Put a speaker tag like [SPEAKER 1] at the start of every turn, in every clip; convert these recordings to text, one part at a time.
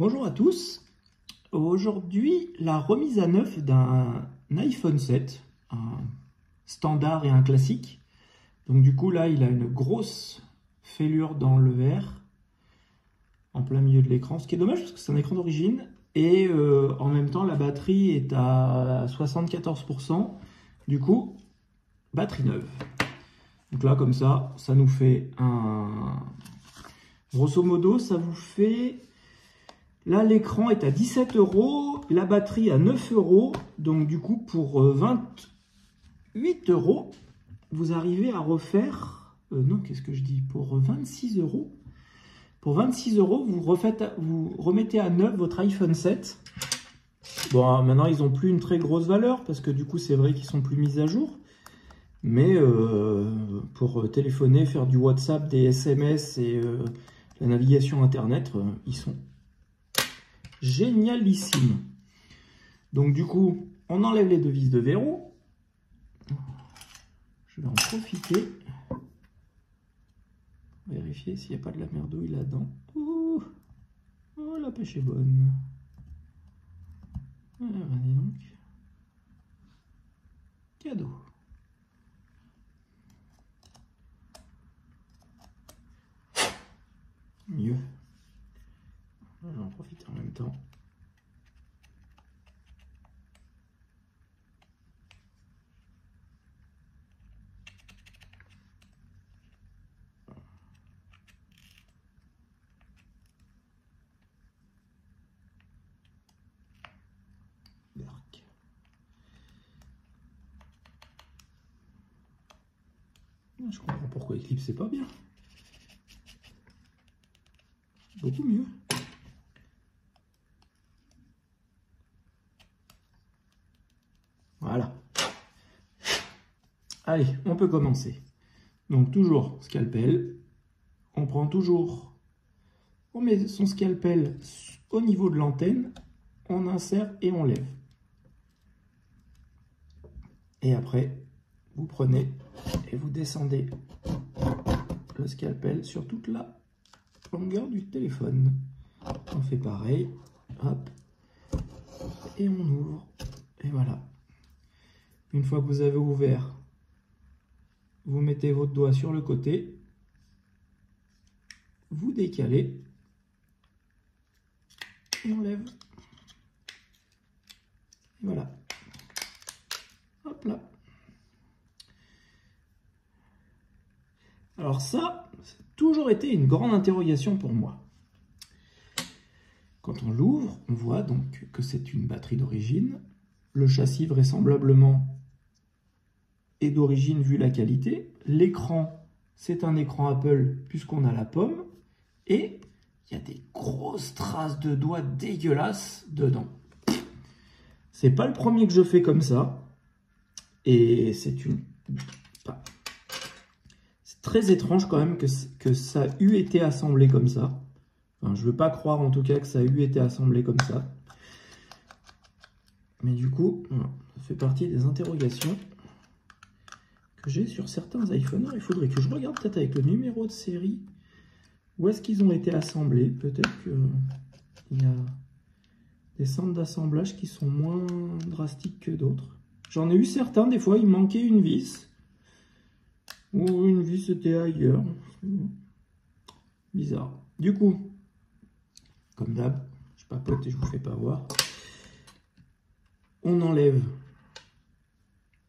[SPEAKER 1] Bonjour à tous. Aujourd'hui, la remise à neuf d'un iPhone 7, un standard et un classique. Donc du coup là, il a une grosse fêlure dans le verre, en plein milieu de l'écran, ce qui est dommage parce que c'est un écran d'origine. Et en même temps, la batterie est à 74%. Du coup, batterie neuve. Donc là, comme ça nous fait un... Grosso modo, ça vous fait... Là, l'écran est à 17 €, la batterie à 9 €. Donc, du coup, pour 28 €, vous arrivez à refaire... non, qu'est-ce que je dis? Pour 26 €. Pour 26 €, vous remettez à neuf votre iPhone 7. Bon, maintenant, ils n'ont plus une très grosse valeur parce que, du coup, c'est vrai qu'ils sont plus mis à jour. Mais pour téléphoner, faire du WhatsApp, des SMS et la navigation Internet, ils sont génialissime. Donc du coup, on enlève les deux vis de verrou. Je vais en profiter. Vérifier s'il n'y a pas de la merdouille là-dedans. Oh, la pêche est bonne. Alors, dis donc. Cadeau. Mieux. Je vais en profiter en même temps. Berk. Je comprends pourquoi Eclipse c'est pas bien. Beaucoup mieux. Voilà. Allez, on peut commencer. Donc toujours scalpel. On prend toujours, on met son scalpel au niveau de l'antenne, on insère et on lève. Et après, vous prenez et vous descendez le scalpel sur toute la longueur du téléphone. On fait pareil, hop, et on ouvre. Et voilà. Une fois que vous avez ouvert, vous mettez votre doigt sur le côté, vous décalez et on lève. Et voilà. Hop là. Alors ça a toujours été une grande interrogation pour moi. Quand on l'ouvre, on voit donc que c'est une batterie d'origine. Le châssis vraisemblablement est d'origine vu la qualité. L'écran, c'est un écran Apple puisqu'on a la pomme. Et il y a des grosses traces de doigts dégueulasses dedans. C'est pas le premier que je fais comme ça. Et c'est très étrange quand même que ça ait été assemblé comme ça. Enfin, je veux pas croire en tout cas que ça ait été assemblé comme ça. Mais du coup, ça fait partie des interrogations que j'ai sur certains iPhones. Il faudrait que je regarde peut-être avec le numéro de série. Où est-ce qu'ils ont été assemblés? Peut-être qu'il y a des centres d'assemblage qui sont moins drastiques que d'autres. J'en ai eu certains, des fois, il manquait une vis. Ou une vis était ailleurs. Bizarre. Du coup, comme d'hab, je papote et je vous fais pas voir. On enlève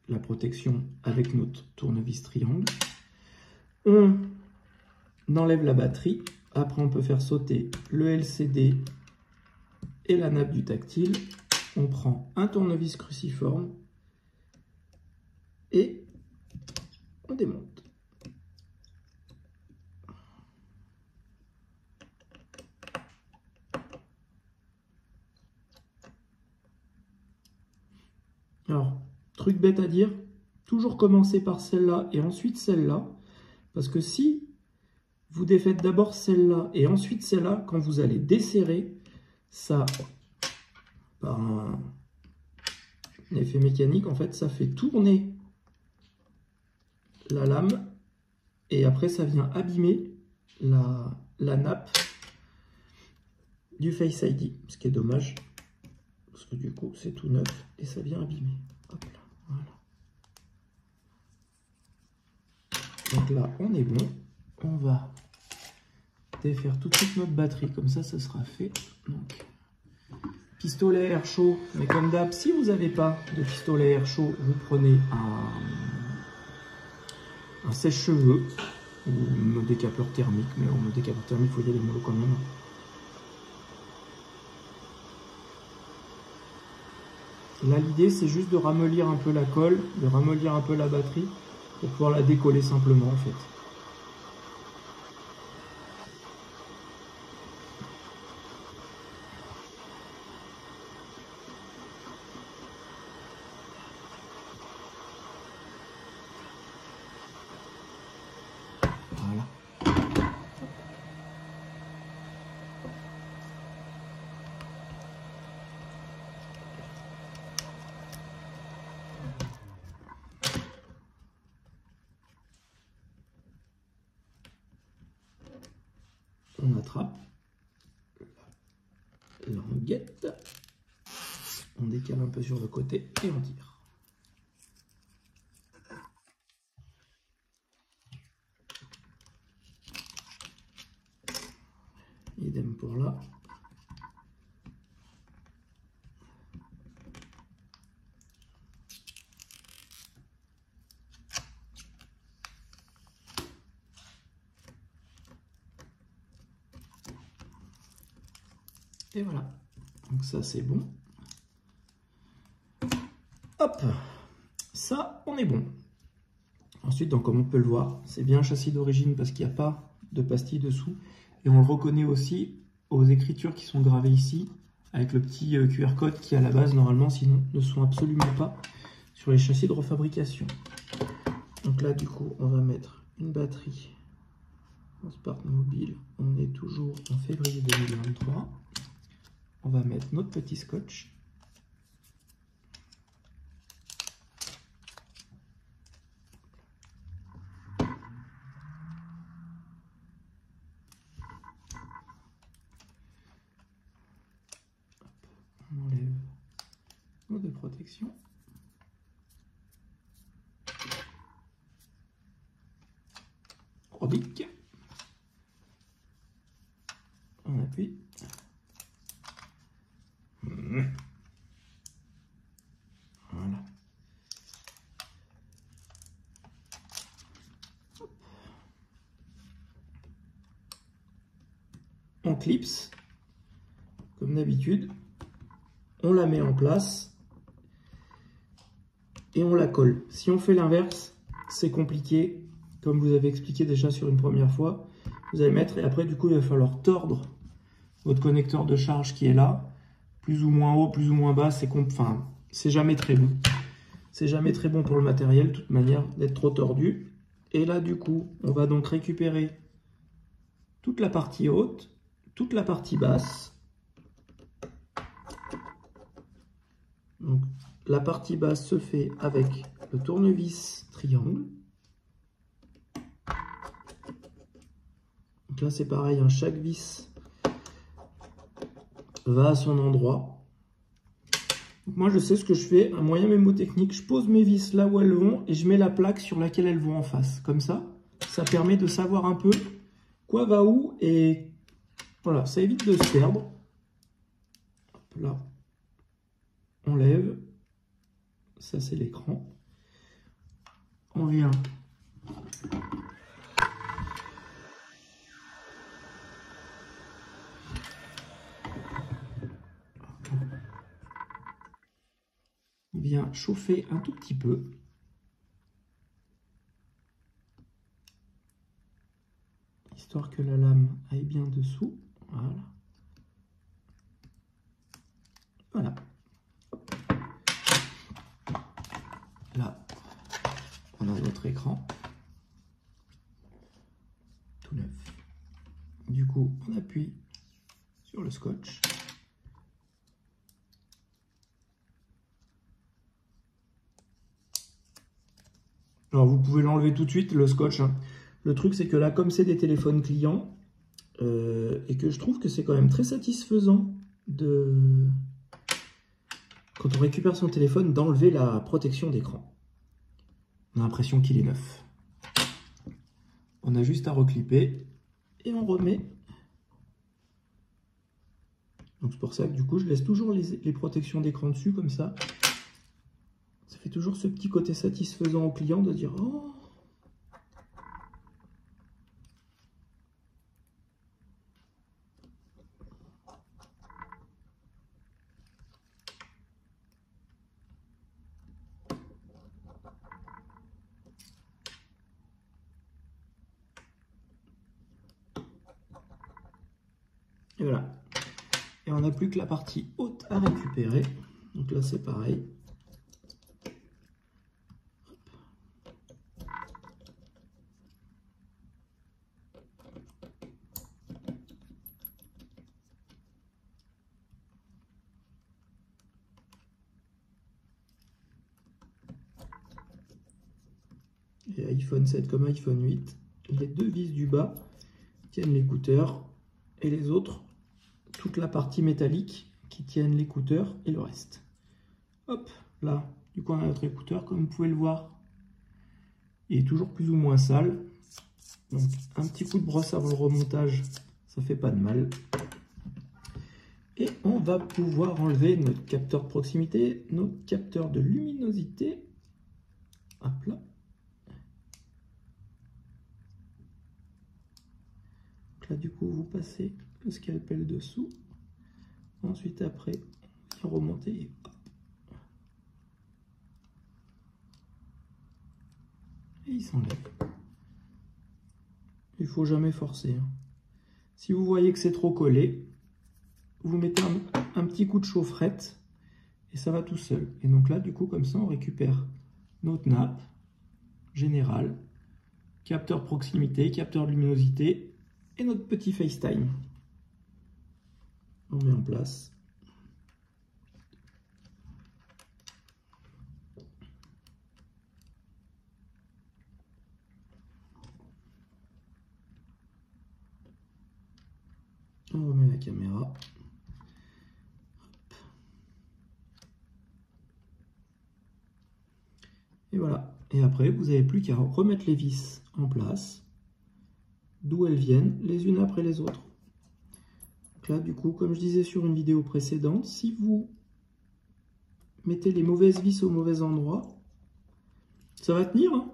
[SPEAKER 1] la protection avec notre tournevis triangle. On enlève la batterie. Après, on peut faire sauter le LCD et la nappe du tactile. On prend un tournevis cruciforme et on démonte. Alors, truc bête à dire, toujours commencer par celle-là et ensuite celle-là, parce que si vous défaites d'abord celle-là et ensuite celle-là, quand vous allez desserrer, ça, par un effet mécanique, en fait, ça fait tourner la lame et après ça vient abîmer la nappe du Face ID, ce qui est dommage, parce que du coup c'est tout neuf et ça vient abîmer. Hop là, voilà. Donc là on est bon, on va défaire tout de suite notre batterie, comme ça sera fait. Donc pistolet air chaud, mais comme d'hab, si vous n'avez pas de pistolet air chaud, vous prenez un sèche-cheveux ou un décapeur thermique, mais en décapeur thermique, il faut y aller mollo quand même. Là, l'idée, c'est juste de ramollir un peu la colle, de ramollir un peu la batterie pour pouvoir la décoller simplement, en fait. Voilà. On attrape la languette, on décale un peu sur le côté et on tire. Idem pour là. Et voilà, donc ça c'est bon. Hop, ça on est bon. Ensuite, donc, comme on peut le voir, c'est bien un châssis d'origine parce qu'il n'y a pas de pastille dessous. Et on le reconnaît aussi aux écritures qui sont gravées ici, avec le petit QR code qui à la base normalement sinon ne sont absolument pas sur les châssis de refabrication. Donc là du coup on va mettre une batterie en Spark Mobile, on est toujours en février 2023. On va mettre notre petit scotch. On enlève nos deux protections. Orbic. On appuie. Voilà. On clipse, comme d'habitude. On la met en place et on la colle. Si on fait l'inverse, c'est compliqué. Comme vous avez expliqué déjà sur une première fois, vous allez mettre et après du coup il va falloir tordre votre connecteur de charge qui est là, plus ou moins haut, plus ou moins bas, c'est jamais très bon. C'est jamais très bon pour le matériel, de toute manière, d'être trop tordu. Et là du coup, on va donc récupérer toute la partie haute, toute la partie basse. Donc, la partie basse se fait avec le tournevis triangle. Donc là, c'est pareil, hein, chaque vis va à son endroit. Donc moi, je sais ce que je fais, un moyen mémotechnique. Je pose mes vis là où elles vont et je mets la plaque sur laquelle elles vont en face. Comme ça permet de savoir un peu quoi va où et voilà, ça évite de se perdre. Hop là. On lève, ça c'est l'écran, on vient chauffer un tout petit peu, histoire que la lame aille bien dessous, voilà. Là, on a notre écran, tout neuf. Du coup, on appuie sur le scotch. Alors, vous pouvez l'enlever tout de suite, le scotch. Hein. Le truc, c'est que là, comme c'est des téléphones clients, et que je trouve que c'est quand même très satisfaisant de, quand on récupère son téléphone, d'enlever la protection d'écran. On a l'impression qu'il est neuf. On a juste à reclipper et on remet. Donc c'est pour ça que du coup je laisse toujours les protections d'écran dessus comme ça. Ça fait toujours ce petit côté satisfaisant au client de dire oh. Et voilà. Et on n'a plus que la partie haute à récupérer. Donc là c'est pareil. Et iPhone 7 comme iPhone 8, les deux vis du bas tiennent l'écouteur et les autres, toute la partie métallique qui tiennent l'écouteur et le reste. Hop, là, du coup on a notre écouteur, comme vous pouvez le voir, il est toujours plus ou moins sale. Donc un petit coup de brosse avant le remontage, ça fait pas de mal. Et on va pouvoir enlever notre capteur de proximité, notre capteur de luminosité. Hop là. Là, du coup, vous passez le scalpel dessous. Ensuite, après, on vient remonter et hop. Et il s'enlève. Il ne faut jamais forcer. Si vous voyez que c'est trop collé, vous mettez un petit coup de chaufferette et ça va tout seul. Et donc là, du coup, comme ça, on récupère notre nappe générale, capteur proximité, capteur de luminosité et notre petit FaceTime. On met en place. On remet la caméra. Hop. Et voilà. Et après, vous n'avez plus qu'à remettre les vis en place, d'où elles viennent, les unes après les autres. Donc là, du coup, comme je disais sur une vidéo précédente, si vous mettez les mauvaises vis au mauvais endroit, ça va tenir, hein,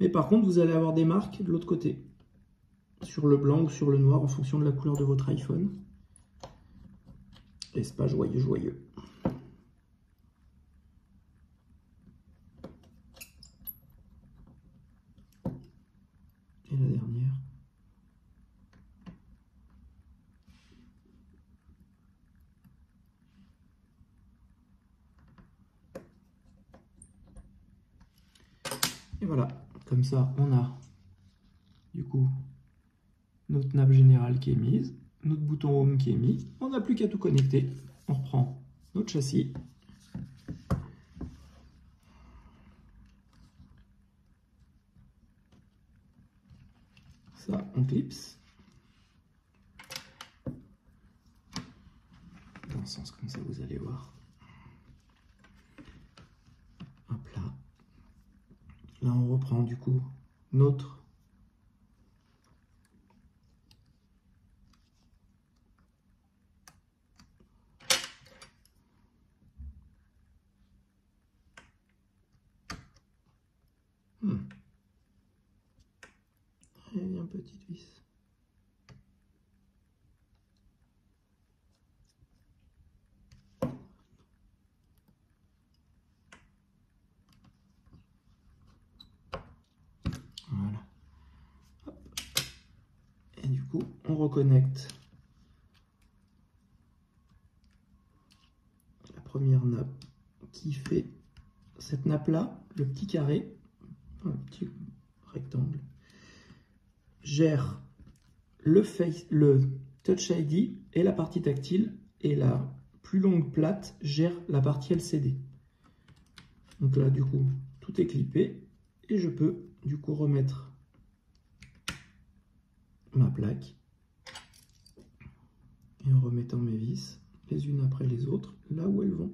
[SPEAKER 1] mais par contre, vous allez avoir des marques de l'autre côté, sur le blanc ou sur le noir, en fonction de la couleur de votre iPhone. Et c'est pas joyeux, joyeux. Et la dernière. Et voilà, comme ça, on a du coup notre nappe générale qui est mise, notre bouton Home qui est mis. On n'a plus qu'à tout connecter. On reprend notre châssis. Ça, on clipse. Dans le sens comme ça, vous allez voir. Hop là. Là, on reprend du coup notre il y a une petite vis. Voilà. Hop. Et du coup, on reconnecte la première nappe qui fait cette nappe-là, le petit carré, un petit rectangle, gère le Touch ID et la partie tactile, et la plus longue plate gère la partie LCD. Donc là, du coup, tout est clippé et je peux du coup remettre ma plaque Et en remettant mes vis, les unes après les autres, là où elles vont.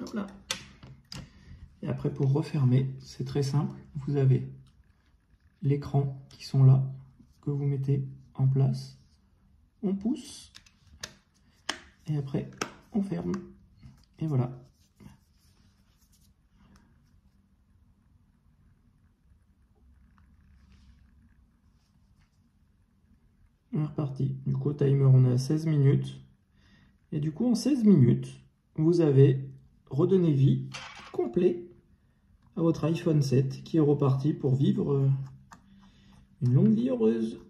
[SPEAKER 1] Hop là. Et après, pour refermer, c'est très simple. Vous avez l'écran qui sont là, que vous mettez en place. On pousse. Et après, on ferme. Et voilà. On est reparti. Du coup, au timer, on est à 16 minutes. Et du coup, en 16 minutes, vous avez redonné vie complet à votre iPhone 7 qui est reparti pour vivre une longue vie heureuse.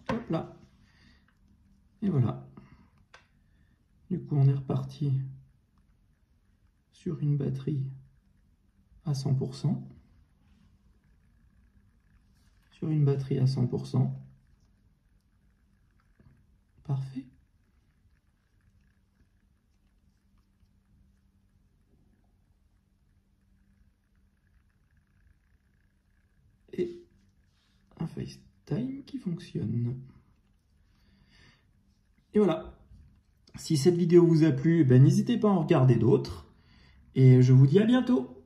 [SPEAKER 1] Hop là. Et voilà. Du coup, on est reparti sur une batterie à 100%. Sur une batterie à 100%. Parfait. Et un FaceTime qui fonctionne. Et voilà. Si cette vidéo vous a plu, n'hésitez pas à en regarder d'autres. Et je vous dis à bientôt.